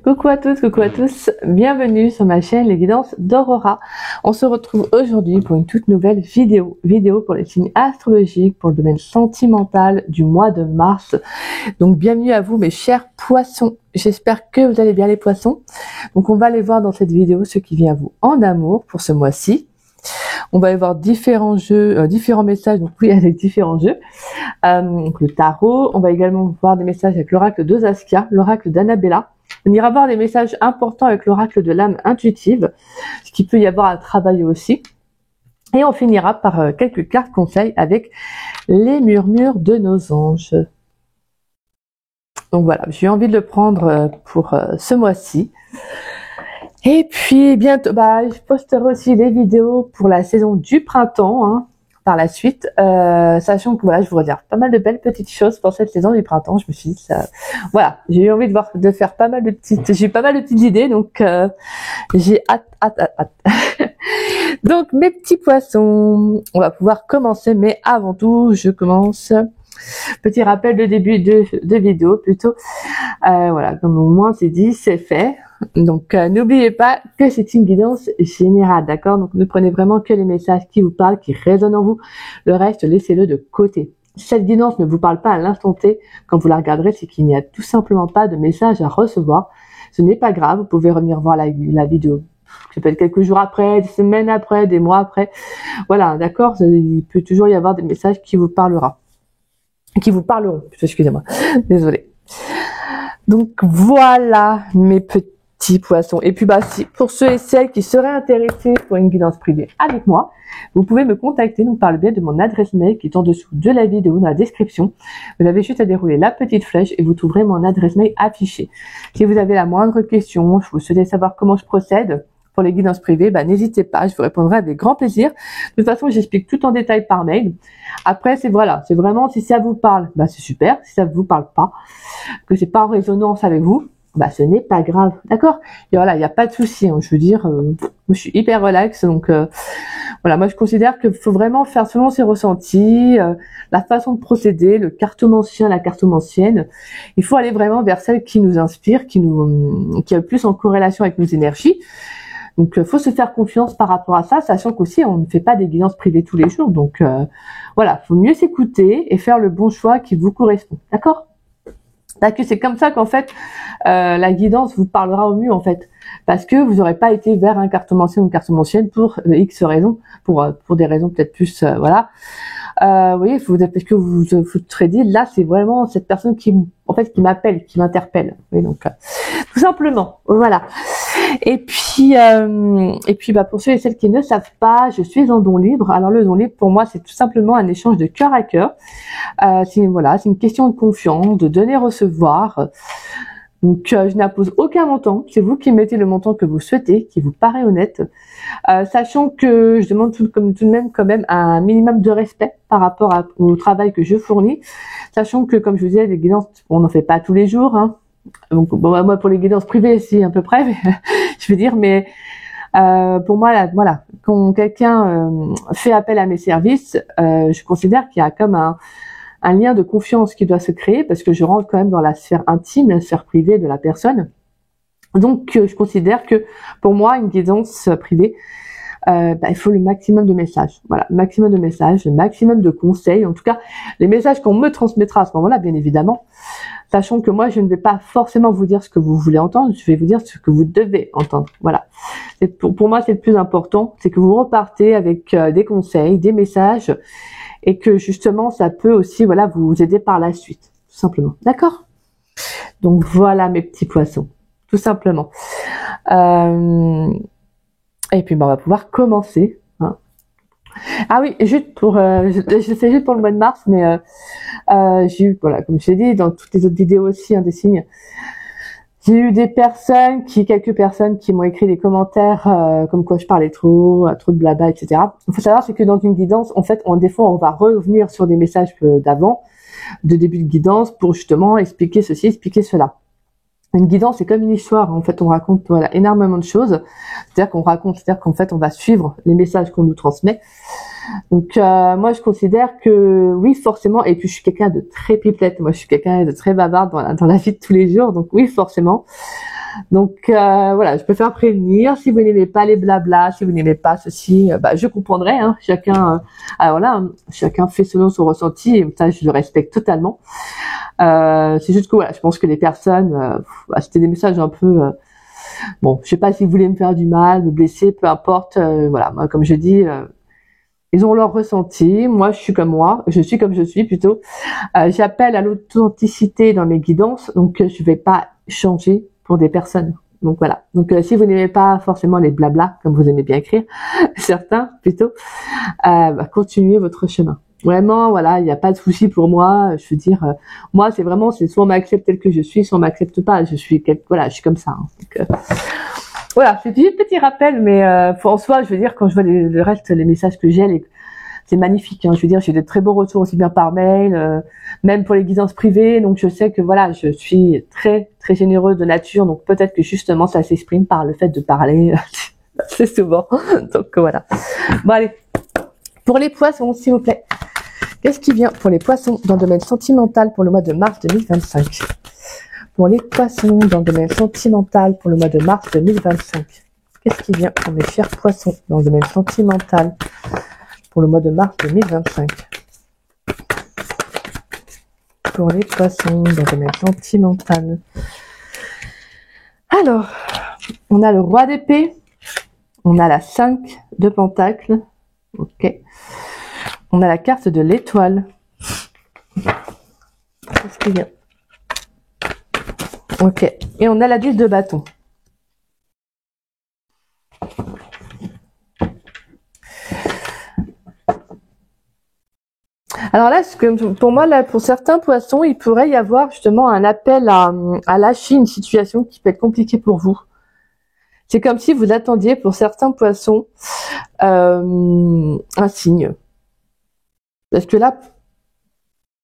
coucou à tous, bienvenue sur ma chaîne Les Guidances d'Aurora. On se retrouve aujourd'hui pour une toute nouvelle vidéo pour les signes astrologiques, pour le domaine sentimental du mois de mars. Donc bienvenue à vous mes chers poissons, j'espère que vous allez bien les poissons. Donc on va aller voir dans cette vidéo ce qui vient à vous en amour pour ce mois-ci. On va y voir différents jeux, différents messages, donc oui avec différents jeux. Donc le tarot, on va également voir des messages avec l'oracle de Saskia, l'oracle d'Annabella. On ira voir des messages importants avec l'oracle de l'âme intuitive, ce qu'il peut y avoir à travailler aussi. Et on finira par quelques cartes conseils avec les murmures de nos anges. Donc voilà, j'ai envie de le prendre pour ce mois-ci. Et puis bientôt, je posterai aussi des vidéos pour la saison du printemps, par la suite, sachant que voilà, je vous réserve pas mal de belles petites choses pour cette saison du printemps. Je me suis dit, voilà, j'ai eu envie de faire pas mal de petites idées, donc j'ai hâte. Donc mes petits poissons, on va pouvoir commencer, mais avant tout, je commence. Petit rappel de début de vidéo plutôt. Voilà, comme au moins c'est dit, c'est fait. Donc n'oubliez pas que c'est une guidance générale, d'accord? Donc ne prenez vraiment que les messages qui vous parlent, qui résonnent en vous. Le reste, laissez-le de côté. Si cette guidance ne vous parle pas à l'instant T, quand vous la regarderez, c'est qu'il n'y a tout simplement pas de message à recevoir. Ce n'est pas grave, vous pouvez revenir voir la vidéo. Ça peut être quelques jours après, des semaines après, des mois après. Voilà, d'accord? Il peut toujours y avoir des messages qui vous parleront, excusez-moi. Désolée. Donc voilà mes petits poissons. Et puis si pour ceux et celles qui seraient intéressés pour une guidance privée avec moi, vous pouvez me contacter donc par le biais de mon adresse mail qui est en dessous de la vidéo dans la description. Vous avez juste à dérouler la petite flèche et vous trouverez mon adresse mail affichée. Si vous avez la moindre question, vous souhaitez savoir comment je procède pour les guidances privées, n'hésitez pas, je vous répondrai avec grand plaisir. De toute façon, j'explique tout en détail par mail. Après, c'est vraiment, si ça vous parle, c'est super. Si ça vous parle pas, que c'est pas en résonance avec vous, ce n'est pas grave, d'accord? Et voilà, il n'y a pas de souci. Je veux dire, moi, je suis hyper relax, donc voilà, moi je considère qu'il faut vraiment faire selon ses ressentis, la façon de procéder, le cartomancien, la cartomancienne. Il faut aller vraiment vers celle qui nous inspire, qui est le plus en corrélation avec nos énergies. Donc, faut se faire confiance par rapport à ça, sachant qu'aussi, on ne fait pas des guidances privées tous les jours. Donc, voilà, faut mieux s'écouter et faire le bon choix qui vous correspond. D'accord? Parce que c'est comme ça qu'en fait, la guidance vous parlera au mieux, en fait. Parce que vous n'aurez pas été vers un cartomancien ou une cartomancienne pour X raisons, pour des raisons peut-être plus, voilà. Oui, parce que vous serez dit, là, c'est vraiment cette personne qui m'appelle, qui m'interpelle. Oui, donc, tout simplement, voilà. Et puis, pour ceux et celles qui ne savent pas, je suis en don libre. Alors, le don libre, pour moi, c'est tout simplement un échange de cœur à cœur. C'est une question de confiance, de donner-recevoir. Donc, je n'impose aucun montant. C'est vous qui mettez le montant que vous souhaitez, qui vous paraît honnête. Sachant que je demande tout de même quand même un minimum de respect par rapport au travail que je fournis. Sachant que, comme je vous disais, les guidances, on n'en fait pas tous les jours, Donc, moi, pour les guidances privées, si, à peu près, mais, je veux dire, mais, pour moi, voilà, quand quelqu'un fait appel à mes services, je considère qu'il y a comme un lien de confiance qui doit se créer parce que je rentre quand même dans la sphère intime, la sphère privée de la personne. Donc, je considère que pour moi, une guidance privée, il faut le maximum de messages. Voilà, le maximum de messages, le maximum de conseils. En tout cas, les messages qu'on me transmettra à ce moment-là, bien évidemment. Sachant que moi, je ne vais pas forcément vous dire ce que vous voulez entendre, je vais vous dire ce que vous devez entendre. Voilà. Pour moi, c'est le plus important, c'est que vous repartez avec des conseils, des messages, et que justement, ça peut aussi, voilà, vous aider par la suite, tout simplement. D'accord? Donc voilà mes petits poissons, tout simplement. Et puis, on va pouvoir commencer. Ah oui, juste je fais juste pour le mois de mars, mais j'ai eu, voilà, comme je l'ai dit, dans toutes les autres vidéos aussi, des signes. J'ai eu quelques personnes qui m'ont écrit des commentaires comme quoi je parlais trop de blabla, etc. Il faut savoir, c'est que dans une guidance, en fait, des fois, on va revenir sur des messages d'avant, de début de guidance, pour justement expliquer ceci, expliquer cela. Une guidance, c'est comme une histoire. En fait, on raconte énormément de choses. C'est-à-dire qu'en fait, on va suivre les messages qu'on nous transmet. Donc, moi, je considère que oui, forcément. Et puis, je suis quelqu'un de très pipelette. Moi, je suis quelqu'un de très bavard dans la vie de tous les jours. Donc, oui, forcément. Donc voilà, je préfère prévenir. Si vous n'aimez pas les blabla, si vous n'aimez pas ceci, je comprendrai. Hein, chacun, alors là, chacun fait selon son ressenti et ça, je le respecte totalement. C'est juste que voilà, je pense que les personnes, c'était des messages un peu. Bon, je sais pas si vous voulez me faire du mal, me blesser, peu importe. Voilà, moi, comme je dis. Ils ont leur ressenti. Moi, je suis comme je suis plutôt. J'appelle à l'authenticité dans mes guidances, donc je vais pas changer pour des personnes. Donc voilà. Donc si vous n'aimez pas forcément les blabla, comme vous aimez bien écrire, certains plutôt, continuez votre chemin. Vraiment, voilà, il n'y a pas de souci pour moi. Je veux dire, moi, c'est soit on m'accepte tel que je suis, soit on m'accepte pas. Je suis comme ça. Hein. Donc, voilà, c'est juste un petit rappel, mais en soi, je veux dire, quand je vois le reste, les messages que j'ai, c'est magnifique. Hein, je veux dire, j'ai de très bons retours aussi bien par mail, même pour les guidances privées. Donc, je sais que voilà, je suis très très généreuse de nature. Donc, peut-être que justement, ça s'exprime par le fait de parler. C'est souvent. Donc voilà. Bon allez, pour les poissons, s'il vous plaît. Qu'est-ce qui vient pour les poissons dans le domaine sentimental pour le mois de mars 2025? Pour les poissons dans le domaine sentimental pour le mois de mars 2025. Qu'est-ce qui vient pour mes chers poissons dans le domaine sentimental pour le mois de mars 2025? Pour les poissons dans le domaine sentimental. Alors, on a le roi d'épée, on a la 5 de pentacles, ok. On a la carte de l'étoile. Qu'est-ce qui vient? Ok. Et on a la 10 de bâton. Alors là, pour moi, là, pour certains poissons, il pourrait y avoir justement un appel à lâcher une situation qui peut être compliquée pour vous. C'est comme si vous attendiez pour certains poissons un signe. Parce que là,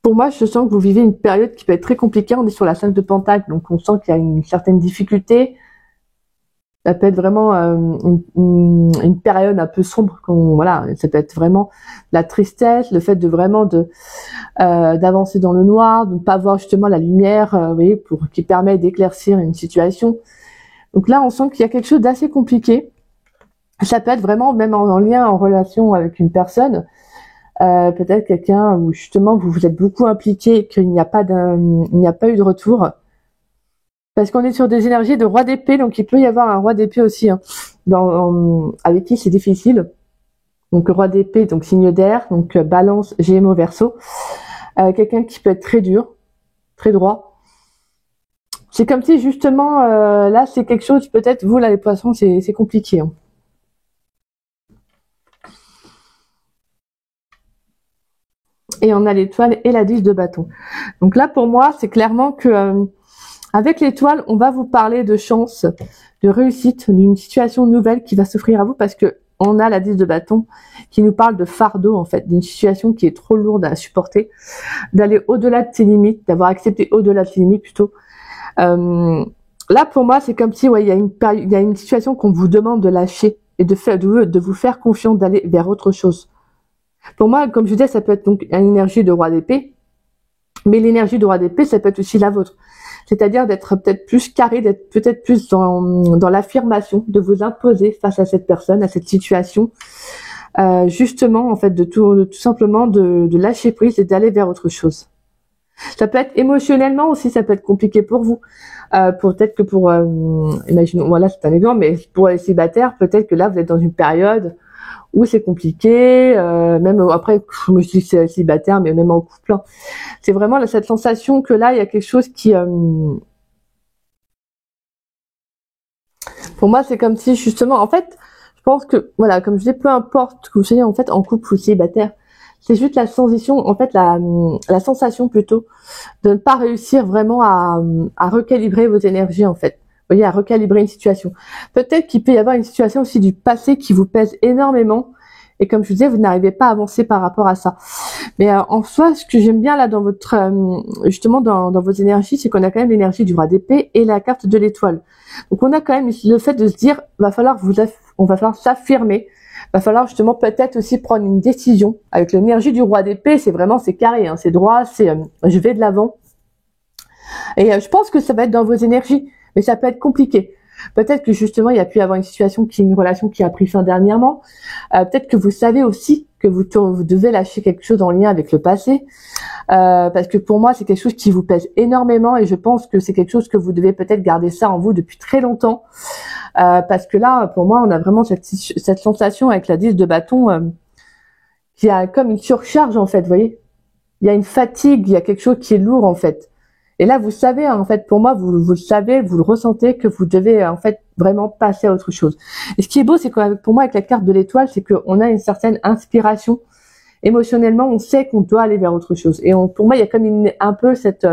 pour moi, je sens que vous vivez une période qui peut être très compliquée. On est sur la 5 de pentacles, donc on sent qu'il y a une certaine difficulté. Ça peut être vraiment une période un peu sombre. Voilà, ça peut être vraiment la tristesse, le fait de vraiment d'avancer dans le noir, de ne pas voir justement la lumière, vous voyez, qui permet d'éclaircir une situation. Donc là, on sent qu'il y a quelque chose d'assez compliqué. Ça peut être vraiment même en lien, en relation avec une personne. Peut-être quelqu'un où justement vous êtes beaucoup impliqué et qu'il n'y a pas eu de retour. Parce qu'on est sur des énergies de roi d'épée, donc il peut y avoir un roi d'épée aussi, hein, avec qui c'est difficile. Donc roi d'épée, donc signe d'air, donc balance, Gémeaux, Verseau. Quelqu'un qui peut être très dur, très droit. C'est comme si justement, là c'est quelque chose, peut-être vous là les poissons, c'est compliqué. Hein. Et on a l'étoile et la 10 de bâton. Donc là pour moi, c'est clairement que avec l'étoile, on va vous parler de chance, de réussite, d'une situation nouvelle qui va s'offrir à vous parce que on a la 10 de bâton qui nous parle de fardeau en fait, d'une situation qui est trop lourde à supporter, d'aller au-delà de ses limites, d'avoir accepté au-delà de ses limites plutôt. Là pour moi, c'est comme si il y a une situation qu'on vous demande de lâcher et de vous faire confiance, d'aller vers autre chose. Pour moi, comme je disais, ça peut être donc une énergie de roi d'épée, mais l'énergie de roi d'épée, ça peut être aussi la vôtre. C'est-à-dire d'être peut-être plus carré, d'être peut-être plus dans l'affirmation, de vous imposer face à cette personne, à cette situation, justement en fait de tout simplement de lâcher prise et d'aller vers autre chose. Ça peut être émotionnellement aussi, ça peut être compliqué pour vous. Peut-être que imaginons, voilà c'est un exemple, mais pour les célibataires, peut-être que là vous êtes dans une période où c'est compliqué, même après, je me dis c'est célibataire, mais même en couple, hein. C'est vraiment cette sensation que là, il y a quelque chose qui... pour moi, c'est comme si, justement, en fait, je pense que, voilà, comme je dis, peu importe que vous soyez, en fait, en couple ou célibataire, c'est juste la sensation, en fait, la sensation plutôt, de ne pas réussir vraiment à recalibrer vos énergies, en fait. Vous voyez, à recalibrer une situation. Peut-être qu'il peut y avoir une situation aussi du passé qui vous pèse énormément. Et comme je vous disais, vous n'arrivez pas à avancer par rapport à ça. Mais en soi, ce que j'aime bien là dans votre, justement dans vos énergies, c'est qu'on a quand même l'énergie du roi d'épée et la carte de l'étoile. Donc on a quand même le fait de se dire, on va falloir s'affirmer. Va falloir justement peut-être aussi prendre une décision. Avec l'énergie du roi d'épée, c'est carré, hein, c'est droit, je vais de l'avant. Et je pense que ça va être dans vos énergies. mais ça peut être compliqué. Peut-être que justement, il y a pu y avoir une relation qui a pris fin dernièrement. Peut-être que vous savez aussi que vous devez lâcher quelque chose en lien avec le passé. Parce que pour moi, c'est quelque chose qui vous pèse énormément et je pense que c'est quelque chose que vous devez peut-être garder ça en vous depuis très longtemps. Parce que là, pour moi, on a vraiment cette sensation avec la 10 de bâton qui a comme une surcharge en fait, vous voyez. Il y a une fatigue, il y a quelque chose qui est lourd en fait. Et là, vous savez, en fait, pour moi, vous le savez, vous le ressentez que vous devez en fait vraiment passer à autre chose. Et ce qui est beau, c'est que pour moi, avec la carte de l'étoile, c'est qu'on a une certaine inspiration. Émotionnellement, on sait qu'on doit aller vers autre chose. Et pour moi, il y a comme un peu cette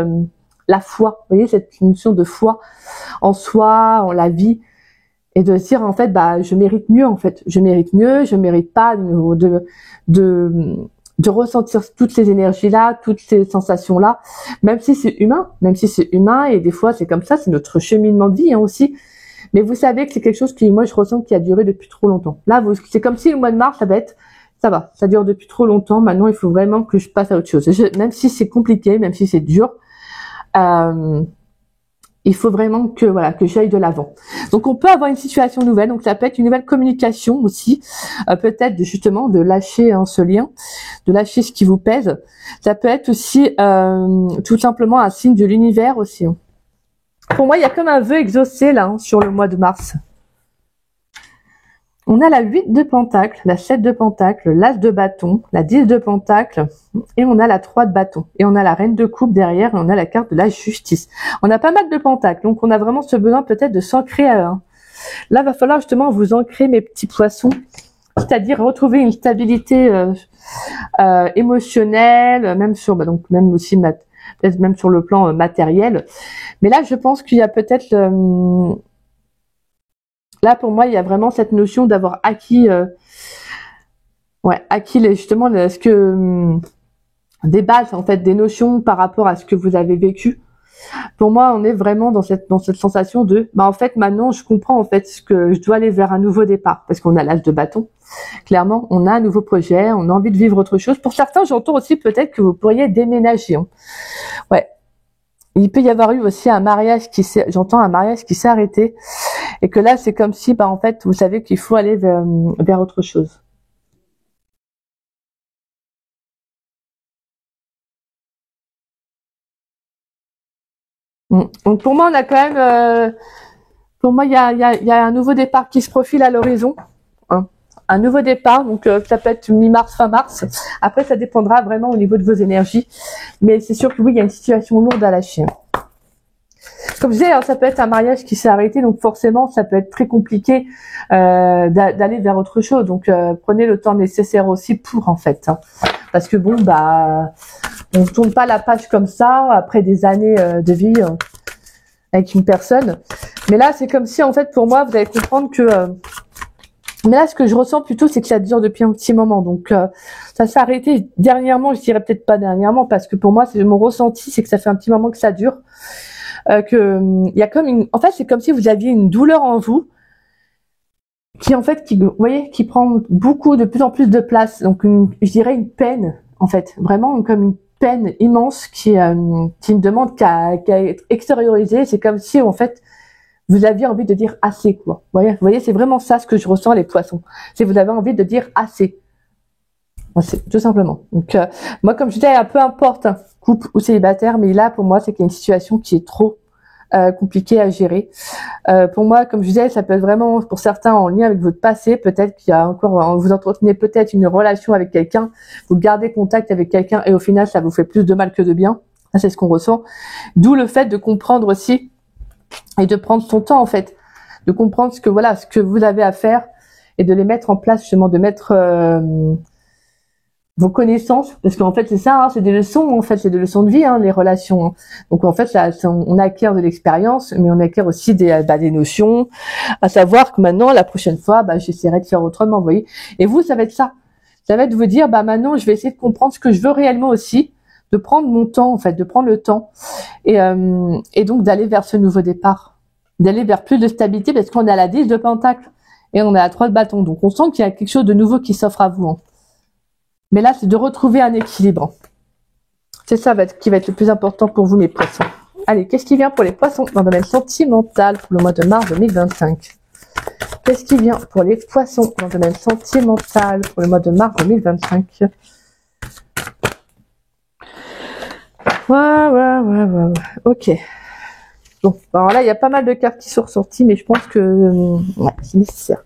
la foi, vous voyez, cette notion de foi en soi, en la vie, et de se dire en fait, bah, je mérite mieux en fait, je mérite pas de ressentir toutes ces énergies-là, toutes ces sensations-là, même si c'est humain, et des fois c'est comme ça, c'est notre cheminement de vie hein, aussi. Mais vous savez que c'est quelque chose qui, moi, je ressens qui a duré depuis trop longtemps. Là, c'est comme si le mois de mars, ça dure depuis trop longtemps. Maintenant, il faut vraiment que je passe à autre chose. Même si c'est compliqué, même si c'est dur, il faut vraiment que voilà que j'aille de l'avant. Donc on peut avoir une situation nouvelle, donc ça peut être une nouvelle communication aussi, peut-être justement de lâcher ce lien, de lâcher ce qui vous pèse. Ça peut être aussi tout simplement un signe de l'univers aussi. Pour moi, il y a comme un vœu exaucé là sur le mois de mars. On a la 8 de Pentacle, la 7 de Pentacle, l'As de bâton, la 10 de Pentacle, et on a la 3 de bâton. Et on a la Reine de coupe derrière, et on a la carte de la justice. On a pas mal de Pentacles, donc on a vraiment ce besoin peut-être de s'ancrer à... Là, va falloir justement vous ancrer, mes petits poissons, c'est-à-dire retrouver une stabilité émotionnelle, même sur, donc même aussi peut-être même sur le plan matériel. Mais là, je pense qu'il y a peut-être... Là, pour moi, il y a vraiment cette notion d'avoir acquis, justement des bases en fait, des notions par rapport à ce que vous avez vécu. Pour moi, on est vraiment dans cette sensation de, en fait, maintenant, je comprends en fait ce que je dois aller vers un nouveau départ, parce qu'on a l'As de bâton. Clairement, on a un nouveau projet, on a envie de vivre autre chose. Pour certains, j'entends aussi peut-être que vous pourriez déménager. Hein. Ouais. Il peut y avoir eu aussi un mariage qui s'est arrêté. Et que là, c'est comme si, en fait, vous savez qu'il faut aller vers autre chose. Donc pour moi, on a quand même, pour moi, il y a un nouveau départ qui se profile à l'horizon. Hein. Un nouveau départ, donc ça peut être mi-mars, fin mars. Après, ça dépendra vraiment au niveau de vos énergies. Mais c'est sûr que oui, il y a une situation lourde à lâcher. Comme je disais, ça peut être un mariage qui s'est arrêté, donc forcément, ça peut être très compliqué d'aller vers autre chose. Donc, prenez le temps nécessaire aussi pour, en fait. Hein. Parce que bon, on ne tourne pas la page comme ça, après des années de vie avec une personne. Mais là, c'est comme si, en fait, pour moi, vous allez comprendre que... mais là, ce que je ressens plutôt, c'est que ça dure depuis un petit moment. Donc, ça s'est arrêté dernièrement, je dirais peut-être pas dernièrement, parce que pour moi, c'est mon ressenti, c'est que ça fait un petit moment que ça dure. Il y a comme en fait, c'est comme si vous aviez une douleur en vous qui, en fait, vous voyez, qui prend de plus en plus de place. Donc, je dirais une peine, en fait, vraiment comme une peine immense qui ne demande qu'à être extériorisée. C'est comme si, en fait, vous aviez envie de dire assez, quoi. Vous voyez, c'est vraiment ça ce que je ressens, les poissons. C'est vous avez envie de dire assez. C'est tout simplement. Donc, moi, comme je disais, peu importe, hein, couple ou célibataire, mais là, pour moi, c'est qu'il y a une situation qui est trop compliquée à gérer. Pour moi, comme je disais, ça peut être vraiment, pour certains, en lien avec votre passé. Peut-être qu'il y a encore, vous entretenez peut-être une relation avec quelqu'un, vous gardez contact avec quelqu'un et au final, ça vous fait plus de mal que de bien. C'est ce qu'on ressent. D'où le fait de comprendre aussi et de prendre son temps, en fait, de comprendre ce que vous avez à faire et de les mettre en place, justement, de mettre vos connaissances, parce qu'en fait c'est ça, hein, c'est des leçons, en fait c'est des leçons de vie, hein, les relations. Hein. Donc en fait on acquiert de l'expérience, mais on acquiert aussi des notions, à savoir que maintenant la prochaine fois, j'essaierai de faire autrement, vous voyez. Et vous, ça va être ça, ça va être de vous dire, maintenant je vais essayer de comprendre ce que je veux réellement aussi, de prendre mon temps, en fait, de prendre le temps, et donc d'aller vers ce nouveau départ, d'aller vers plus de stabilité, parce qu'on a la 10 de Pentacle et on a la 3 de bâton, donc on sent qu'il y a quelque chose de nouveau qui s'offre à vous. Hein. Mais là, c'est de retrouver un équilibre. C'est ça qui va être le plus important pour vous, mes poissons. Allez, qu'est-ce qui vient pour les poissons dans le domaine sentimental pour le mois de mars 2025? Qu'est-ce qui vient pour les poissons dans le domaine sentimental pour le mois de mars 2025? Ouais. Ok. Bon, alors là, il y a pas mal de cartes qui sont ressorties, mais je pense que ouais, c'est nécessaire.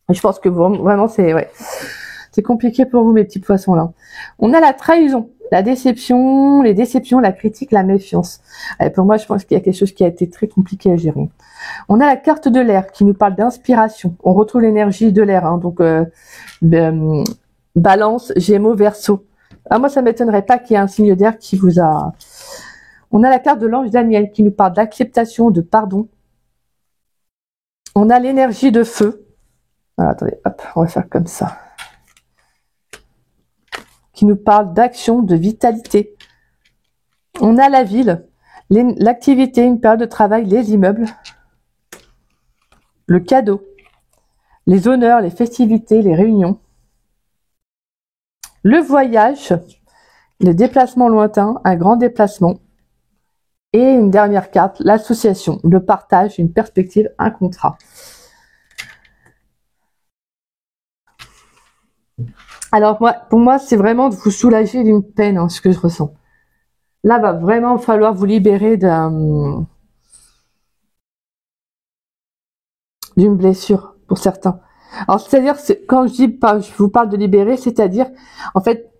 Je pense que vraiment, c'est compliqué pour vous, mes petits poissons là. On a la trahison, la déception, les déceptions, la critique, la méfiance. Pour moi, je pense qu'il y a quelque chose qui a été très compliqué à gérer. On a la carte de l'air qui nous parle d'inspiration. On retrouve l'énergie de l'air, hein, donc Balance, Gémeaux, Verseau. Ah, moi, ça m'étonnerait pas qu'il y ait un signe d'air qui vous a... On a la carte de l'ange Daniel qui nous parle d'acceptation, de pardon. On a l'énergie de feu. Alors, attendez, hop, on va faire comme ça. Qui nous parle d'action, de vitalité. On a la ville, l'activité, une période de travail, les immeubles, le cadeau, les honneurs, les festivités, les réunions, le voyage, le déplacement lointain, un grand déplacement, et une dernière carte, l'association, le partage, une perspective, un contrat. Alors pour moi, c'est vraiment de vous soulager d'une peine, hein, ce que je ressens. Là, va vraiment falloir vous libérer d'une blessure pour certains. Alors, c'est-à-dire, quand je vous parle de libérer, c'est-à-dire, en fait,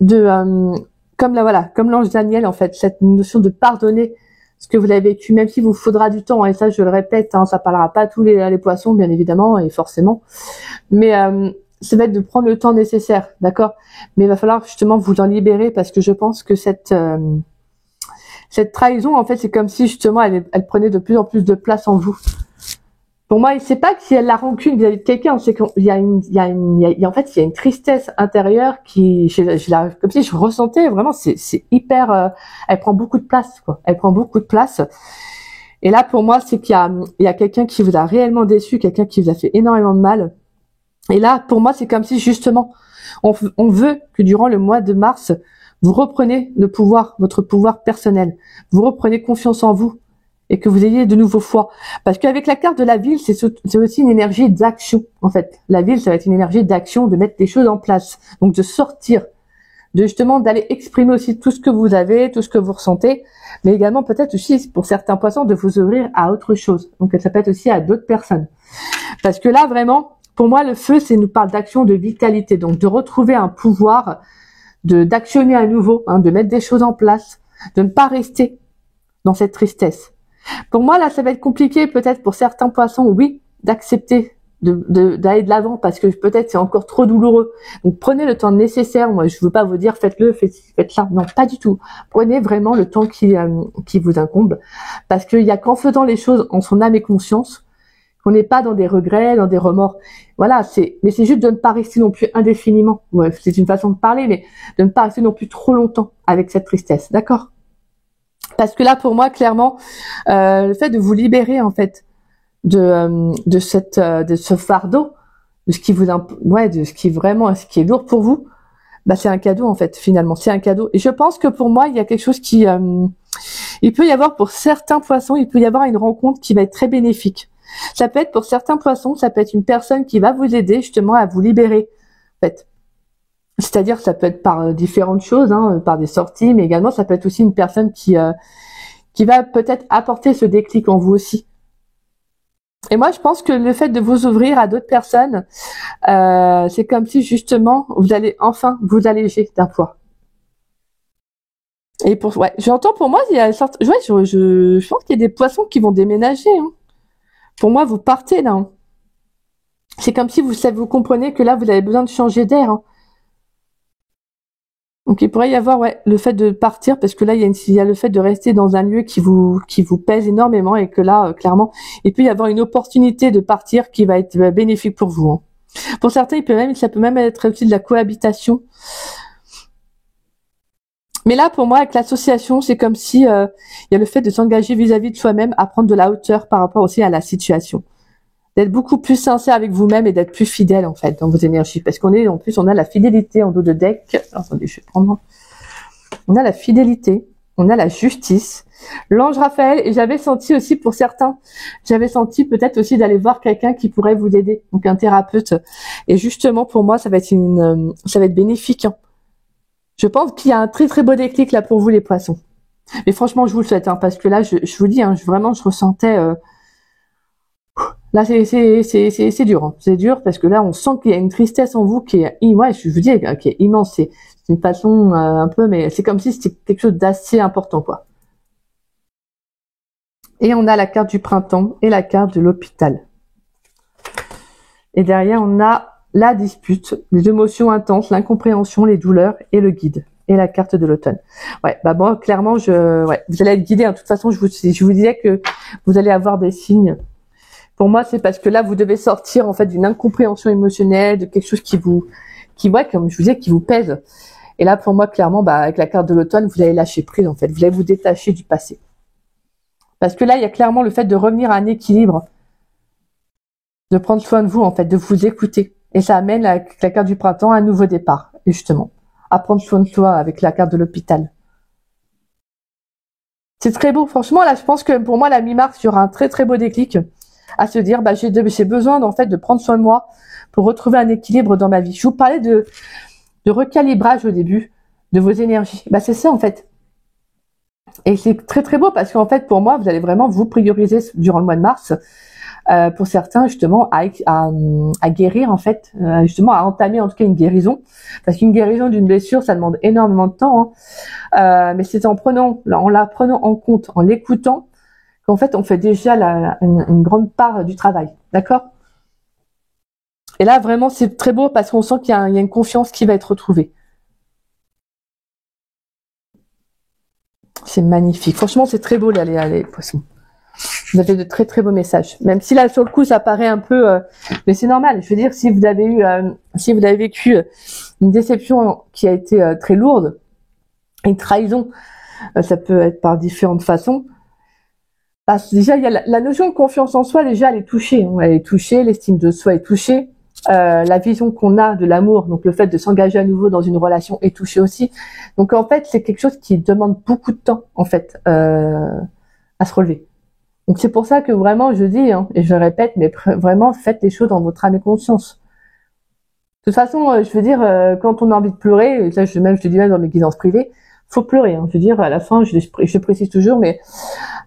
comme l'ange Daniel, en fait, cette notion de pardonner ce que vous avez vécu, même s'il vous faudra du temps, et ça, je le répète, hein, ça parlera pas à tous les poissons, bien évidemment, et forcément, mais ça va être de prendre le temps nécessaire, d'accord? Mais il va falloir justement vous en libérer, parce que je pense que cette trahison, en fait, c'est comme si justement elle prenait de plus en plus de place en vous. Pour moi, c'est pas qu'il y a de la rancune vis-à-vis de quelqu'un, c'est qu'il y a en fait, il y a une tristesse intérieure comme si je ressentais vraiment, c'est hyper, elle prend beaucoup de place, quoi. Elle prend beaucoup de place. Et là, pour moi, c'est qu'il y a quelqu'un qui vous a réellement déçu, quelqu'un qui vous a fait énormément de mal. Et là, pour moi, c'est comme si justement, on veut que durant le mois de mars, vous reprenez le pouvoir, votre pouvoir personnel. Vous reprenez confiance en vous. Et que vous ayez de nouveau foi. Parce qu'avec la carte de la ville, c'est aussi une énergie d'action, en fait. La ville, ça va être une énergie d'action, de mettre des choses en place. Donc, de sortir, de justement d'aller exprimer aussi tout ce que vous avez, tout ce que vous ressentez, mais également peut-être aussi, pour certains poissons, de vous ouvrir à autre chose. Donc, ça peut être aussi à d'autres personnes. Parce que là, vraiment, pour moi, le feu, nous parle d'action, de vitalité. Donc, de retrouver un pouvoir, d'actionner à nouveau, hein, de mettre des choses en place, de ne pas rester dans cette tristesse. Pour moi, là, ça va être compliqué, peut-être pour certains poissons, oui, d'accepter d'aller de l'avant, parce que peut-être c'est encore trop douloureux. Donc, prenez le temps nécessaire. Moi, je veux pas vous dire, faites-le, faites ça. Non, pas du tout. Prenez vraiment le temps qui vous incombe, parce qu'il y a qu'en faisant les choses en son âme et conscience, qu'on n'est pas dans des regrets, dans des remords. Voilà, mais c'est juste de ne pas rester non plus indéfiniment. Ouais, c'est une façon de parler, mais de ne pas rester non plus trop longtemps avec cette tristesse. D'accord? Parce que là, pour moi, clairement, le fait de vous libérer, en fait, de ce fardeau, de ce qui est lourd pour vous, bah, c'est un cadeau, en fait, finalement. C'est un cadeau. Et je pense que pour moi, il y a quelque chose il peut y avoir pour certains poissons, il peut y avoir une rencontre qui va être très bénéfique. Ça peut être pour certains poissons, ça peut être une personne qui va vous aider, justement, à vous libérer, en fait. C'est-à-dire, ça peut être par différentes choses, hein, par des sorties, mais également, ça peut être aussi une personne qui va peut-être apporter ce déclic en vous aussi. Et moi, je pense que le fait de vous ouvrir à d'autres personnes, c'est comme si, justement, vous allez enfin vous alléger d'un poids. Et j'entends pour moi, il y a je pense qu'il y a des poissons qui vont déménager, hein. Pour moi, vous partez, là, hein. C'est comme si vous comprenez que là, vous avez besoin de changer d'air, hein. Donc il pourrait y avoir le fait de partir, parce que là il y a le fait de rester dans un lieu qui vous pèse énormément, et que là clairement il peut y avoir une opportunité de partir qui va être bénéfique pour vous, hein. Pour certains ça peut même être aussi de la cohabitation. Mais là pour moi avec l'association, c'est comme si il y a le fait de s'engager vis-à-vis de soi-même, à prendre de la hauteur par rapport aussi à la situation. D'être beaucoup plus sincère avec vous-même et d'être plus fidèle, en fait, dans vos énergies. Parce on a la fidélité en dos de deck. Attendez, je vais prendre. On a la fidélité, On a la justice, l'ange Raphaël, et j'avais senti aussi pour certains, j'avais senti peut-être aussi d'aller voir quelqu'un qui pourrait vous aider, donc un thérapeute. Et justement pour moi, ça va être bénéfique. Hein. Je pense qu'il y a un très très beau déclic là pour vous les poissons. Mais franchement, je vous le souhaite, hein, parce que là, je vous dis, hein, vraiment, je ressentais. Là, c'est dur, hein. C'est dur parce que là, on sent qu'il y a une tristesse en vous qui est, ouais, je vous dis, qui est immense. C'est une façon un peu, mais c'est comme si c'était quelque chose d'assez important, quoi. Et on a la carte du printemps et la carte de l'hôpital. Et derrière, on a la dispute, les émotions intenses, l'incompréhension, les douleurs et le guide. Et la carte de l'automne. Ouais, bah moi, clairement, vous allez être guidé. De toute façon, je vous disais que vous allez avoir des signes. Pour moi, c'est parce que là, vous devez sortir en fait d'une incompréhension émotionnelle, de quelque chose comme je vous disais, qui vous pèse. Et là, pour moi, clairement, bah, avec la carte de l'automne, vous allez lâcher prise en fait. Vous allez vous détacher du passé. Parce que là, il y a clairement le fait de revenir à un équilibre, de prendre soin de vous en fait, de vous écouter. Et ça amène avec la carte du printemps à un nouveau départ. Et justement, à prendre soin de soi avec la carte de l'hôpital. C'est très beau. Franchement, là, je pense que pour moi, la mi-mars, il y aura un très très beau déclic à se dire, bah, j'ai besoin en fait de prendre soin de moi pour retrouver un équilibre dans ma vie. Je vous parlais de recalibrage au début de vos énergies. Bah, c'est ça en fait. Et c'est très très beau parce qu'en fait, pour moi, vous allez vraiment vous prioriser durant le mois de mars. Pour certains justement à guérir en fait, justement à entamer en tout cas une guérison, parce qu'une guérison d'une blessure ça demande énormément de temps, hein. Mais c'est en la prenant en compte, en l'écoutant, qu'en fait on fait déjà une grande part du travail, d'accord? Et là vraiment c'est très beau parce qu'on sent qu'il y a une confiance qui va être retrouvée. C'est magnifique, franchement c'est très beau les poissons. Vous avez de très très beaux messages. Même si là sur le coup ça paraît un peu, mais c'est normal. Je veux dire, si vous avez vécu une déception qui a été très lourde, une trahison, ça peut être par différentes façons. Parce que déjà il y a la notion de confiance en soi. Déjà elle est touchée, hein. Elle est touchée, l'estime de soi est touchée. La vision qu'on a de l'amour, donc le fait de s'engager à nouveau dans une relation est touchée aussi. Donc en fait c'est quelque chose qui demande beaucoup de temps en fait à se relever. Donc c'est pour ça que vraiment je dis, hein, et je répète, mais vraiment faites les choses dans votre âme et conscience. De toute façon, je veux dire, quand on a envie de pleurer, et ça je le dis même dans mes guidances privées, faut pleurer. Hein. Je veux dire, à la fin, je précise toujours, mais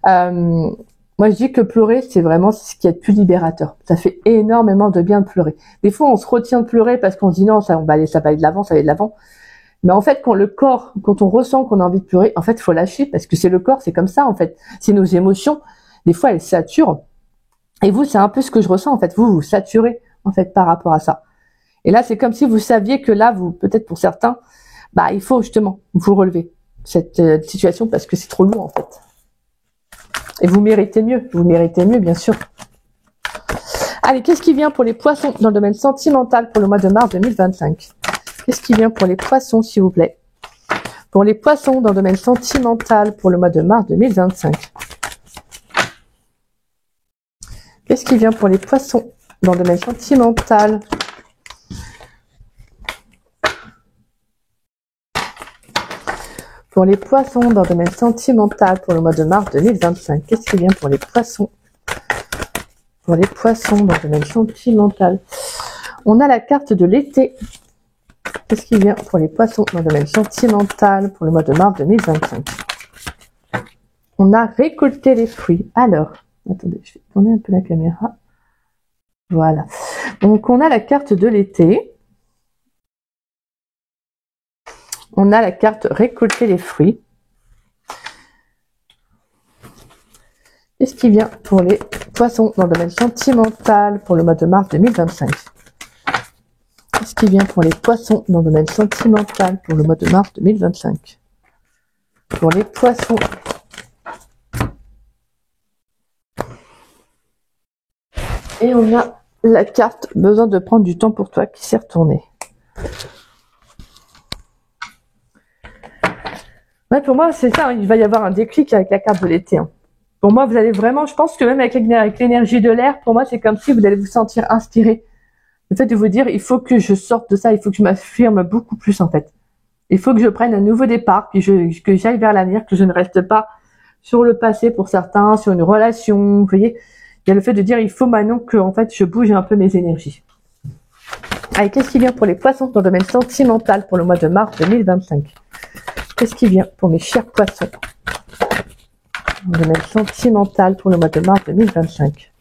moi je dis que pleurer, c'est vraiment ce qui est le plus libérateur. Ça fait énormément de bien de pleurer. Des fois, on se retient de pleurer parce qu'on se dit non, ça va aller de l'avant, ça va aller de l'avant. Mais en fait, quand on ressent qu'on a envie de pleurer, en fait, il faut lâcher parce que c'est le corps, c'est comme ça en fait. C'est nos émotions. Des fois, elles saturent. Et vous, c'est un peu ce que je ressens, en fait. Vous saturez, en fait, par rapport à ça. Et là, c'est comme si vous saviez que là, peut-être pour certains, bah, il faut justement vous relever cette situation parce que c'est trop lourd, en fait. Et vous méritez mieux. Vous méritez mieux, bien sûr. Allez, qu'est-ce qui vient pour les poissons dans le domaine sentimental pour le mois de mars 2025? Qu'est-ce qui vient pour les poissons, s'il vous plaît? Pour les poissons dans le domaine sentimental pour le mois de mars 2025. Qu'est-ce qui vient pour les poissons dans le domaine sentimental? Pour les poissons dans le domaine sentimental pour le mois de mars 2025. Qu'est-ce qui vient pour les poissons? Pour les poissons dans le domaine sentimental. On a la carte de l'été. Qu'est-ce qui vient pour les poissons dans le domaine sentimental pour le mois de mars 2025? On a récolté les fruits. Alors, attendez, je vais tourner un peu la caméra. Voilà. Donc, on a la carte de l'été. On a la carte récolter les fruits. Qu'est-ce qui vient pour les poissons dans le domaine sentimental pour le mois de mars 2025? Qu'est-ce qui vient pour les poissons dans le domaine sentimental pour le mois de mars 2025? Pour les poissons. Et on a la carte besoin de prendre du temps pour toi qui s'est retournée. Ouais, pour moi, c'est ça. Il va y avoir un déclic avec la carte de l'été. Hein. Pour moi, vous allez vraiment, je pense que même avec l'énergie de l'air, pour moi, c'est comme si vous allez vous sentir inspiré. Le fait de vous dire, il faut que je sorte de ça, il faut que je m'affirme beaucoup plus, en fait. Il faut que je prenne un nouveau départ, puis que j'aille vers l'avenir, que je ne reste pas sur le passé pour certains, sur une relation. Vous voyez, il y a le fait de dire il faut maintenant que en fait je bouge un peu mes énergies. Allez, qu'est-ce qui vient pour les poissons dans le domaine sentimental pour le mois de mars 2025? Qu'est-ce qui vient pour mes chers poissons dans le domaine sentimental pour le mois de mars 2025?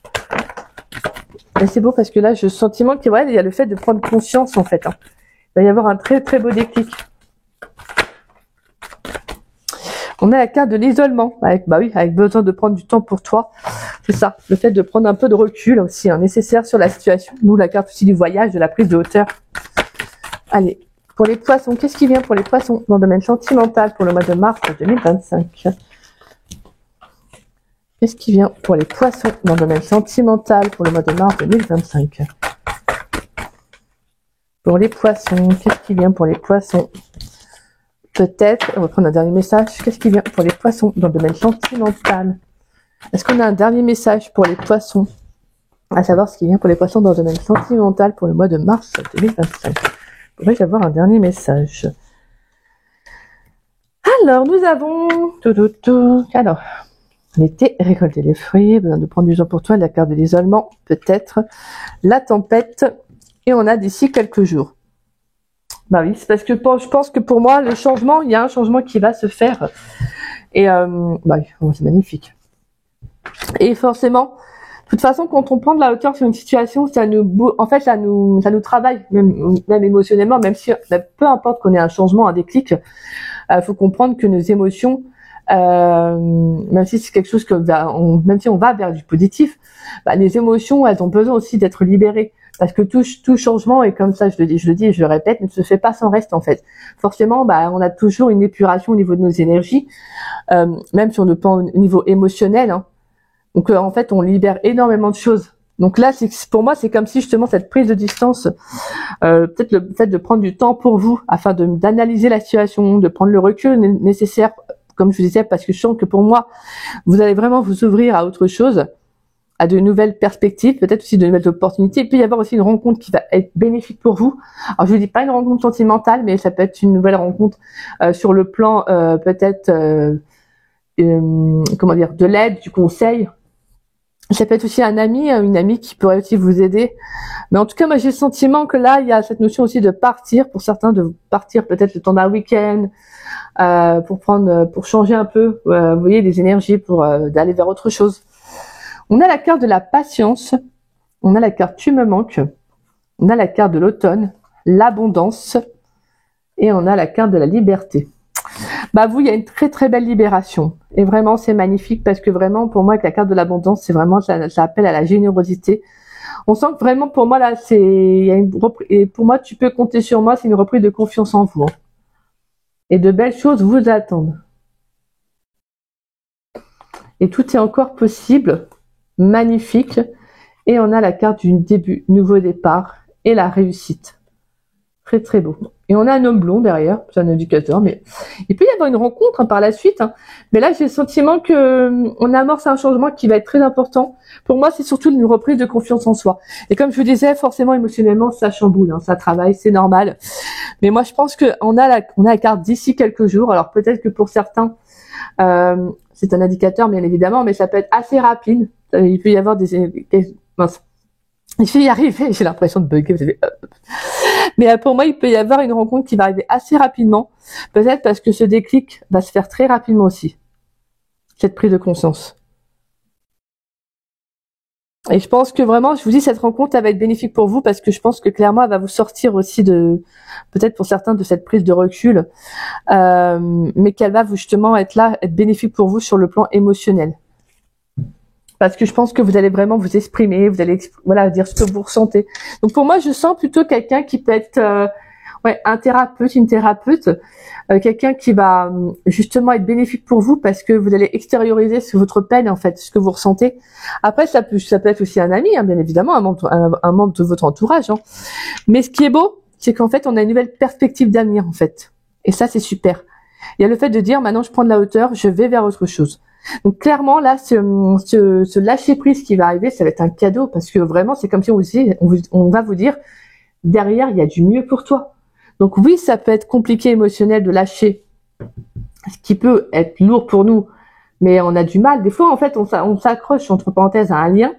Et c'est beau parce que là, je sentiment qu'il y a le fait de prendre conscience en fait. Il va y avoir un très très beau déclic. On a la carte de l'isolement, avec besoin de prendre du temps pour toi. C'est ça, le fait de prendre un peu de recul aussi, nécessaire sur la situation. Nous, la carte aussi du voyage, de la prise de hauteur. Allez, pour les poissons, qu'est-ce qui vient pour les poissons dans le domaine sentimental pour le mois de mars 2025? Qu'est-ce qui vient pour les poissons dans le domaine sentimental pour le mois de mars 2025? Pour les poissons, qu'est-ce qui vient pour les poissons? Peut-être, on va prendre un dernier message. Qu'est-ce qui vient pour les poissons dans le domaine sentimental? Est-ce qu'on a un dernier message pour les poissons? À savoir ce qui vient pour les poissons dans le domaine sentimental pour le mois de mars 2025. Pourrais-je avoir un dernier message? Alors, nous avons... Alors, l'été, récolter les fruits, besoin de prendre du temps pour toi, la carte de l'isolement, peut-être. La tempête, et on a d'ici quelques jours. Bah oui, c'est parce que je pense que pour moi, le changement, il y a un changement qui va se faire. Et c'est magnifique. Et forcément, de toute façon, quand on prend de la hauteur sur une situation, ça nous travaille, même émotionnellement, même si peu importe qu'on ait un changement, un déclic, faut comprendre que nos émotions, même si c'est quelque chose même si on va vers du positif, les émotions, elles ont besoin aussi d'être libérées. Parce que tout changement, et comme ça je le dis et je le répète, ne se fait pas sans reste en fait. Forcément, on a toujours une épuration au niveau de nos énergies, même sur le plan au niveau émotionnel. Donc en fait, on libère énormément de choses. Donc là, pour moi, c'est comme si justement cette prise de distance, peut-être le fait de prendre du temps pour vous, afin d'analyser la situation, de prendre le recul nécessaire, comme je vous disais, parce que je sens que pour moi, vous allez vraiment vous ouvrir à autre chose, à de nouvelles perspectives, peut-être aussi de nouvelles opportunités. Il peut y avoir aussi une rencontre qui va être bénéfique pour vous. Alors je ne dis pas une rencontre sentimentale, mais ça peut être une nouvelle rencontre sur le plan peut-être de l'aide, du conseil. Ça peut être aussi un ami, une amie qui pourrait aussi vous aider. Mais en tout cas, moi j'ai le sentiment que là, il y a cette notion aussi de partir, pour certains de partir peut-être le temps d'un week-end, pour changer un peu, vous voyez, des énergies, pour d'aller vers autre chose. On a la carte de la patience, on a la carte tu me manques, on a la carte de l'automne, l'abondance, et on a la carte de la liberté. Il y a une très très belle libération. Et vraiment, c'est magnifique parce que vraiment, pour moi, avec la carte de l'abondance, c'est vraiment, ça appelle à la générosité. On sent que vraiment, pour moi, là, et pour moi, tu peux compter sur moi, c'est une reprise de confiance en vous. Et de belles choses vous attendent. Et tout est encore possible. Magnifique. Et on a la carte du début, nouveau départ et la réussite. Très très beau. Et on a un homme blond derrière, c'est un indicateur, mais il peut y avoir une rencontre par la suite. Mais là, j'ai le sentiment que on amorce un changement qui va être très important. Pour moi, c'est surtout une reprise de confiance en soi. Et comme je vous disais, forcément, émotionnellement, ça chamboule, ça travaille, c'est normal. Mais moi, je pense qu'on a la carte d'ici quelques jours. Alors peut-être que pour certains, c'est un indicateur, bien évidemment, mais ça peut être assez rapide. Il peut y avoir mince. Je vais y arriver, j'ai l'impression de bugger. Mais pour moi, il peut y avoir une rencontre qui va arriver assez rapidement. Peut-être parce que ce déclic va se faire très rapidement aussi. Cette prise de conscience. Et je pense que vraiment, je vous dis, cette rencontre, elle va être bénéfique pour vous parce que je pense que clairement, elle va vous sortir aussi peut-être pour certains, de cette prise de recul. Mais qu'elle va justement être bénéfique pour vous sur le plan émotionnel. Parce que je pense que vous allez vraiment vous exprimer, vous allez dire ce que vous ressentez. Donc pour moi, je sens plutôt quelqu'un qui peut être un thérapeute, une thérapeute, quelqu'un qui va justement être bénéfique pour vous parce que vous allez extérioriser votre peine, en fait, ce que vous ressentez. Après, ça peut être aussi un ami, bien évidemment, un membre de votre entourage. Mais ce qui est beau, c'est qu'en fait, on a une nouvelle perspective d'avenir, en fait. Et ça, c'est super. Il y a le fait de dire, maintenant, je prends de la hauteur, je vais vers autre chose. Donc clairement là, ce lâcher prise qui va arriver, ça va être un cadeau parce que vraiment c'est comme si on va vous dire derrière il y a du mieux pour toi. Donc oui, ça peut être compliqué émotionnel de lâcher, ce qui peut être lourd pour nous, mais on a du mal. Des fois, en fait, on s'accroche, entre parenthèses, à un lien,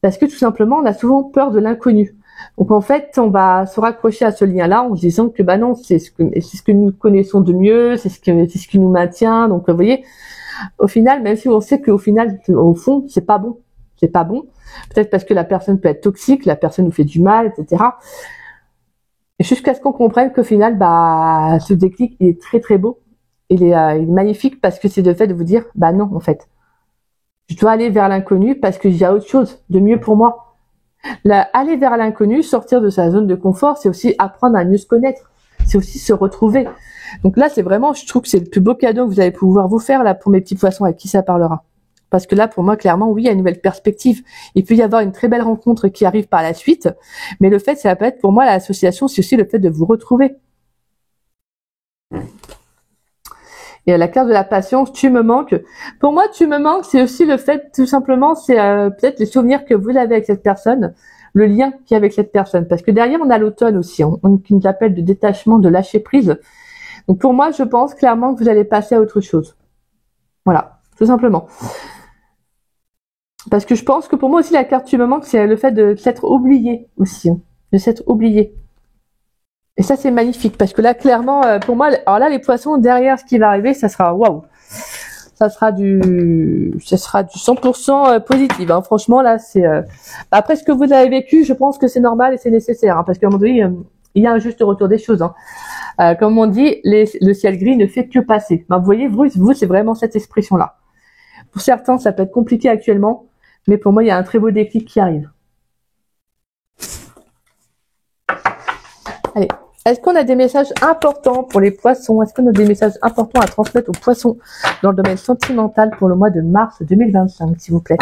parce que tout simplement, on a souvent peur de l'inconnu. Donc en fait, on va se raccrocher à ce lien-là en se disant que bah non, c'est ce que nous connaissons de mieux, c'est ce qui nous maintient. Donc vous voyez, au final, même si on sait qu'au final, au fond, c'est pas bon. C'est pas bon. Peut-être parce que la personne peut être toxique, la personne nous fait du mal, etc. Et jusqu'à ce qu'on comprenne qu'au final, bah, ce déclic, il est très très beau. Il est magnifique parce que c'est le fait de vous dire, bah non, en fait. Je dois aller vers l'inconnu parce qu'il y a autre chose de mieux pour moi. Aller vers l'inconnu, sortir de sa zone de confort, c'est aussi apprendre à mieux se connaître. C'est aussi se retrouver. Donc là, c'est vraiment, je trouve que c'est le plus beau cadeau que vous allez pouvoir vous faire là pour mes petits poissons à qui ça parlera. Parce que là, pour moi, clairement, oui, il y a une nouvelle perspective. Il peut y avoir une très belle rencontre qui arrive par la suite. Mais le fait, ça peut être, pour moi, l'association, c'est aussi le fait de vous retrouver. Et la carte de la patience, tu me manques. Pour moi, tu me manques, c'est aussi le fait, tout simplement, c'est peut-être les souvenirs que vous avez avec cette personne, le lien qu'il y a avec cette personne. Parce que derrière, on a l'automne aussi, qui nous appelle de détachement, de lâcher prise. Donc pour moi, je pense clairement que vous allez passer à autre chose. Voilà, tout simplement. Parce que je pense que pour moi aussi, la carte tu me manques, c'est le fait de s'être oublié aussi, de s'être oublié. Et ça, c'est magnifique, parce que là, clairement, pour moi, alors là, les poissons, derrière ce qui va arriver, ça sera waouh. Ça sera du 100% positif. Hein. Franchement, là, c'est après ce que vous avez vécu, je pense que c'est normal et c'est nécessaire, hein, parce qu'à un moment donné, il y a un juste retour des choses. Hein. Comme on dit, le ciel gris ne fait que passer. Ben, vous voyez, vous, c'est vraiment cette expression-là. Pour certains, ça peut être compliqué actuellement, mais pour moi, il y a un très beau déclic qui arrive. Allez. Est-ce qu'on a des messages importants pour les poissons? Est-ce qu'on a des messages importants à transmettre aux poissons dans le domaine sentimental pour le mois de mars 2025, s'il vous plaît?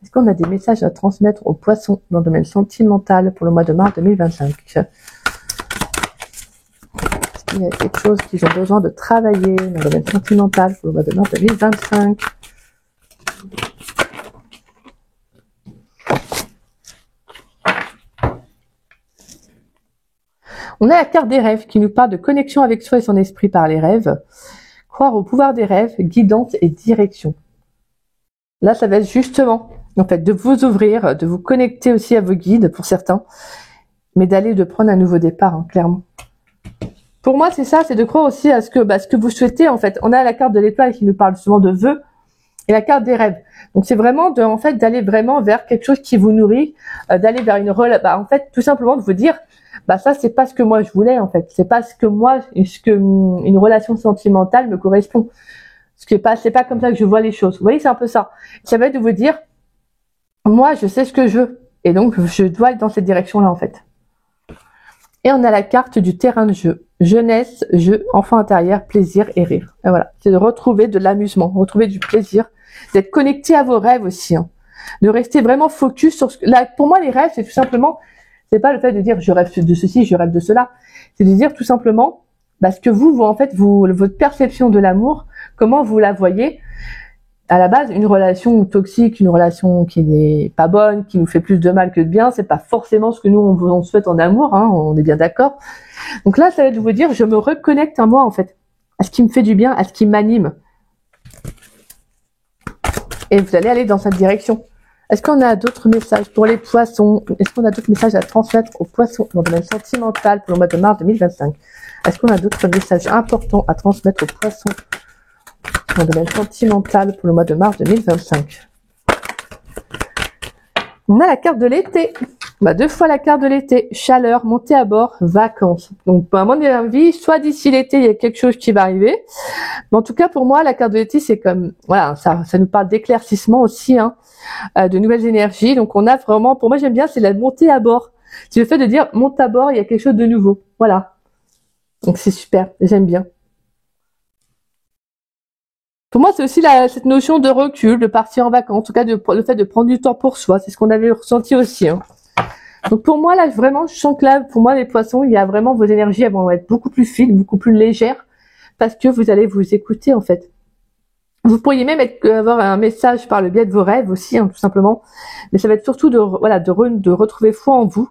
Est-ce qu'on a des messages à transmettre aux poissons dans le domaine sentimental pour le mois de mars 2025? Est-ce qu'il y a quelque chose qu'ils ont besoin de travailler dans le domaine sentimental pour le mois de mars 2025? On a la carte des rêves qui nous parle de connexion avec soi et son esprit par les rêves. Croire au pouvoir des rêves, guidance et direction. Là, ça va être justement, en fait, de vous ouvrir, de vous connecter aussi à vos guides pour certains, mais de prendre un nouveau départ, hein, clairement. Pour moi, c'est ça, c'est de croire aussi à ce que vous souhaitez, en fait. On a la carte de l'étoile qui nous parle souvent de vœux et la carte des rêves. Donc, c'est vraiment d'aller vraiment vers quelque chose qui vous nourrit, d'aller vers en fait, tout simplement de vous dire, ça c'est pas ce que moi je voulais en fait, c'est pas ce que une relation sentimentale me correspond. C'est pas comme ça que je vois les choses. Vous voyez, c'est un peu ça. Ça va être de vous dire, moi je sais ce que je veux et donc je dois aller dans cette direction-là en fait. Et on a la carte du terrain de jeu, jeunesse, jeu, enfant intérieur, plaisir et rire. Et voilà, c'est de retrouver de l'amusement, retrouver du plaisir, d'être connecté à vos rêves aussi, hein. De rester vraiment focus sur pour moi les rêves, c'est tout simplement, c'est pas le fait de dire je rêve de ceci, je rêve de cela. C'est de dire tout simplement ce que votre perception de l'amour, comment vous la voyez. À la base, une relation toxique, une relation qui n'est pas bonne, qui nous fait plus de mal que de bien, c'est pas forcément ce que nous on souhaite en amour, hein, on est bien d'accord. Donc là, ça va être de vous dire je me reconnecte à moi en fait, à ce qui me fait du bien, à ce qui m'anime. Et vous allez aller dans cette direction. Est-ce qu'on a d'autres messages pour les poissons? Est-ce qu'on a d'autres messages à transmettre aux poissons dans le domaine sentimental pour le mois de mars 2025? Est-ce qu'on a d'autres messages importants à transmettre aux poissons dans le domaine sentimental pour le mois de mars 2025? On a la carte de l'été. 2 fois la carte de l'été. Chaleur, montée à bord, vacances. Donc, à mon avis, soit d'ici l'été, il y a quelque chose qui va arriver. Mais en tout cas, pour moi, la carte de l'été, c'est comme, voilà, ça nous parle d'éclaircissement aussi, hein, de nouvelles énergies. Donc, on a vraiment, pour moi, j'aime bien, c'est la montée à bord. C'est le fait de dire, monte à bord, il y a quelque chose de nouveau. Voilà. Donc, c'est super. J'aime bien. Pour moi, c'est aussi cette notion de recul, de partir en vacances, en tout cas, le fait de prendre du temps pour soi. C'est ce qu'on avait ressenti aussi, hein. Donc pour moi, là, vraiment, je sens que là, pour moi, les poissons, il y a vraiment vos énergies, elles vont être beaucoup plus fines, beaucoup plus légères, parce que vous allez vous écouter, en fait. Vous pourriez même avoir un message par le biais de vos rêves aussi, hein, tout simplement. Mais ça va être surtout de retrouver foi en vous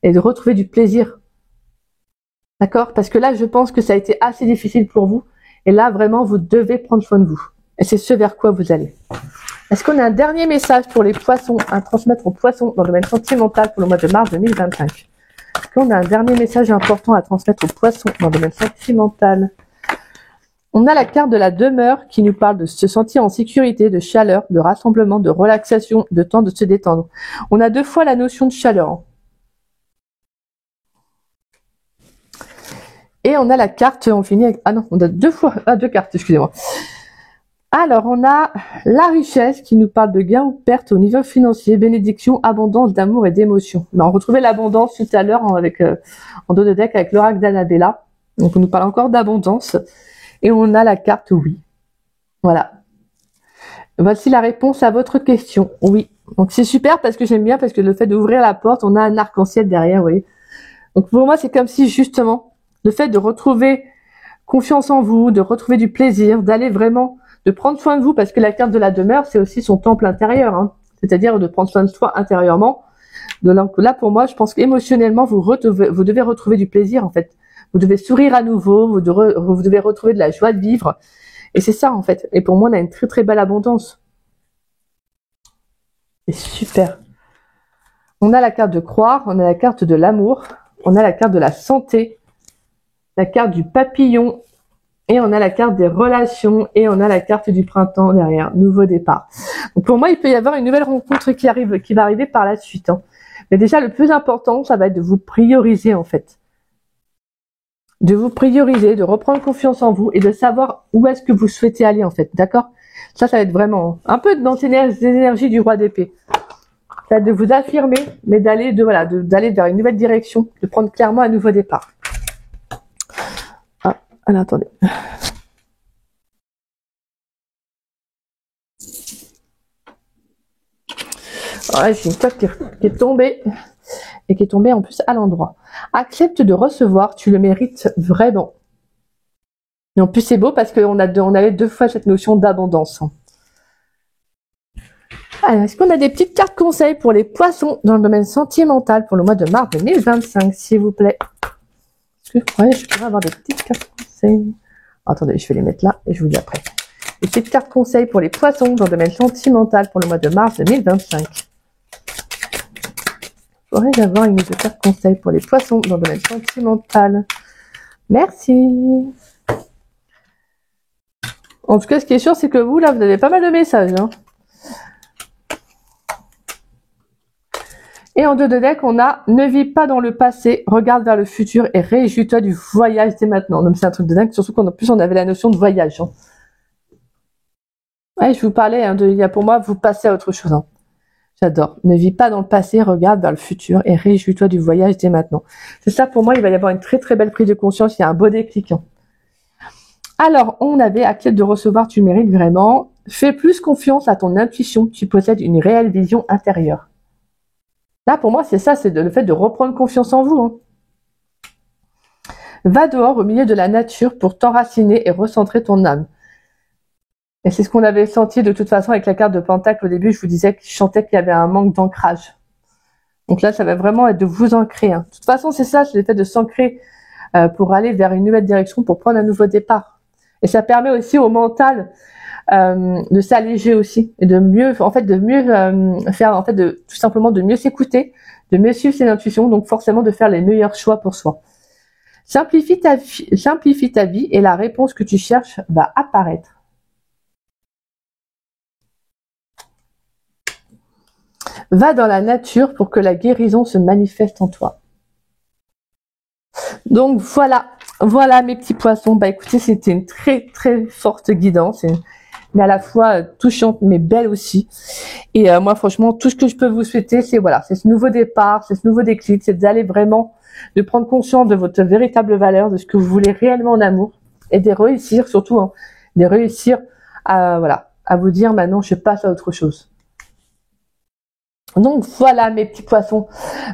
et de retrouver du plaisir. D'accord? Parce que là, je pense que ça a été assez difficile pour vous. Et là, vraiment, vous devez prendre soin de vous. Et c'est ce vers quoi vous allez. Est-ce qu'on a un dernier message pour les poissons à transmettre aux poissons dans le domaine sentimental pour le mois de mars 2025? Est-ce qu'on a un dernier message important à transmettre aux poissons dans le domaine sentimental? On a la carte de la demeure qui nous parle de se sentir en sécurité, de chaleur, de rassemblement, de relaxation, de temps de se détendre. On a 2 fois la notion de chaleur. Et on a la carte, on finit avec... Ah non, on a 2 cartes, excusez-moi. Alors, on a la richesse qui nous parle de gains ou pertes au niveau financier, bénédiction, abondance d'amour et d'émotion. On retrouvait l'abondance tout à l'heure en dos de deck avec l'oracle d'Annabella. Donc, on nous parle encore d'abondance. Et on a la carte oui. Voilà. Voici la réponse à votre question. Oui. Donc, c'est super parce que j'aime bien, parce que le fait d'ouvrir la porte, on a un arc-en-ciel derrière, vous voyez. Donc, pour moi, c'est comme si, justement, le fait de retrouver confiance en vous, de retrouver du plaisir, d'aller vraiment... de prendre soin de vous, parce que la carte de la demeure, c'est aussi son temple intérieur, hein. C'est-à-dire de prendre soin de soi intérieurement. Donc là, pour moi, je pense qu'émotionnellement, vous devez retrouver du plaisir, en fait. Vous devez sourire à nouveau, vous devez retrouver de la joie de vivre. Et c'est ça, en fait. Et pour moi, on a une très très belle abondance. C'est super. On a la carte de croire, on a la carte de l'amour, on a la carte de la santé, la carte du papillon, et on a la carte des relations, et on a la carte du printemps derrière, nouveau départ. Donc pour moi, il peut y avoir une nouvelle rencontre qui va arriver par la suite, hein. Mais déjà, le plus important, ça va être de vous prioriser, en fait. De vous prioriser, de reprendre confiance en vous, et de savoir où est-ce que vous souhaitez aller, en fait. D'accord? Ça va être vraiment un peu dans les énergies du roi d'épée. Ça va être de vous affirmer, mais d'aller vers une nouvelle direction, de prendre clairement un nouveau départ. Ah, alors, attendez. Ouais, j'ai une cloche qui est tombée, et qui est tombée en plus à l'endroit. Accepte de recevoir, tu le mérites vraiment. Et en plus, c'est beau parce qu'on avait 2 fois cette notion d'abondance. Alors, est-ce qu'on a des petites cartes conseils pour les poissons dans le domaine sentimental pour le mois de mars 2025, s'il vous plaît? Est-ce que je pourrais avoir des petites cartes conseils? Attendez, je vais les mettre là et je vous dis après. Des petites cartes conseils pour les poissons dans le domaine sentimental pour le mois de mars 2025. Pourrais-je avoir une autre carte conseil pour les poissons dans le domaine sentimental? Merci. En tout cas, ce qui est sûr, c'est que vous, là, vous avez pas mal de messages, hein. Et en dos de deck, on a « Ne vis pas dans le passé, regarde vers le futur et réjouis-toi du voyage dès maintenant ». Donc c'est un truc de dingue, surtout qu'en plus, on avait la notion de voyage, hein. Ouais, je vous parlais, hein, il y a pour moi, vous passez à autre chose, hein. J'adore. Ne vis pas dans le passé, regarde vers le futur et réjouis-toi du voyage dès maintenant. C'est ça, pour moi, il va y avoir une très très belle prise de conscience, il y a un beau déclic, hein. Alors, on avait accepte de recevoir, tu mérites vraiment. Fais plus confiance à ton intuition, tu possèdes une réelle vision intérieure. Là, pour moi, c'est ça, c'est le fait de reprendre confiance en vous, hein. Va dehors au milieu de la nature pour t'enraciner et recentrer ton âme. Et c'est ce qu'on avait senti de toute façon avec la carte de Pentacle au début. Je vous disais que je sentais qu'il y avait un manque d'ancrage. Donc là, ça va vraiment être de vous ancrer, hein. De toute façon, c'est ça, c'est le fait de s'ancrer pour aller vers une nouvelle direction, pour prendre un nouveau départ. Et ça permet aussi au mental de s'alléger aussi et de mieux, en fait, faire, en fait, tout simplement de mieux s'écouter, de mieux suivre ses intuitions, donc forcément de faire les meilleurs choix pour soi. Simplifie ta vie et la réponse que tu cherches va apparaître. Va dans la nature pour que la guérison se manifeste en toi. Donc voilà mes petits poissons. Bah écoutez, c'était une très très forte guidance, mais à la fois touchante mais belle aussi. Et moi franchement, tout ce que je peux vous souhaiter, c'est ce nouveau départ, c'est ce nouveau déclic, c'est d'aller vraiment, de prendre conscience de votre véritable valeur, de ce que vous voulez réellement en amour, et de réussir surtout, hein, de réussir à vous dire maintenant je passe à autre chose. Donc voilà mes petits poissons.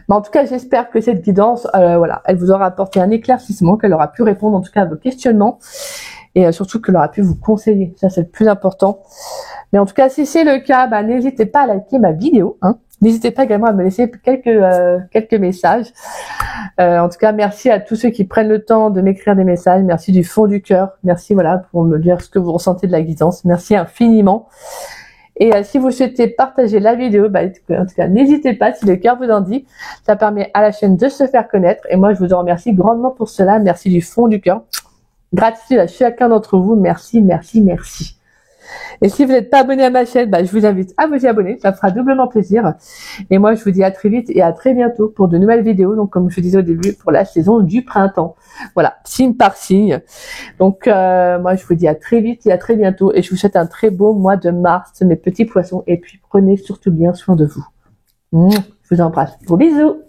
Mais en tout cas, j'espère que cette guidance, elle vous aura apporté un éclaircissement, qu'elle aura pu répondre en tout cas à vos questionnements et surtout qu'elle aura pu vous conseiller. Ça, c'est le plus important. Mais en tout cas, si c'est le cas, n'hésitez pas à liker ma vidéo, hein, N'hésitez pas également à me laisser quelques messages. En tout cas, merci à tous ceux qui prennent le temps de m'écrire des messages. Merci du fond du cœur. Merci voilà pour me dire ce que vous ressentez de la guidance. Merci infiniment. Et si vous souhaitez partager la vidéo, en tout cas, n'hésitez pas si le cœur vous en dit. Ça permet à la chaîne de se faire connaître. Et moi, je vous en remercie grandement pour cela. Merci du fond du cœur. Gratitude à chacun d'entre vous. Merci, merci, merci. Et si vous n'êtes pas abonné à ma chaîne, je vous invite à vous y abonner, ça fera doublement plaisir. Et moi, je vous dis à très vite et à très bientôt pour de nouvelles vidéos. Donc, comme je disais au début, pour la saison du printemps. Voilà, signe par signe. Donc, moi, je vous dis à très vite et à très bientôt. Et je vous souhaite un très beau mois de mars, mes petits poissons. Et puis, prenez surtout bien soin de vous. Je vous embrasse. Gros bisous.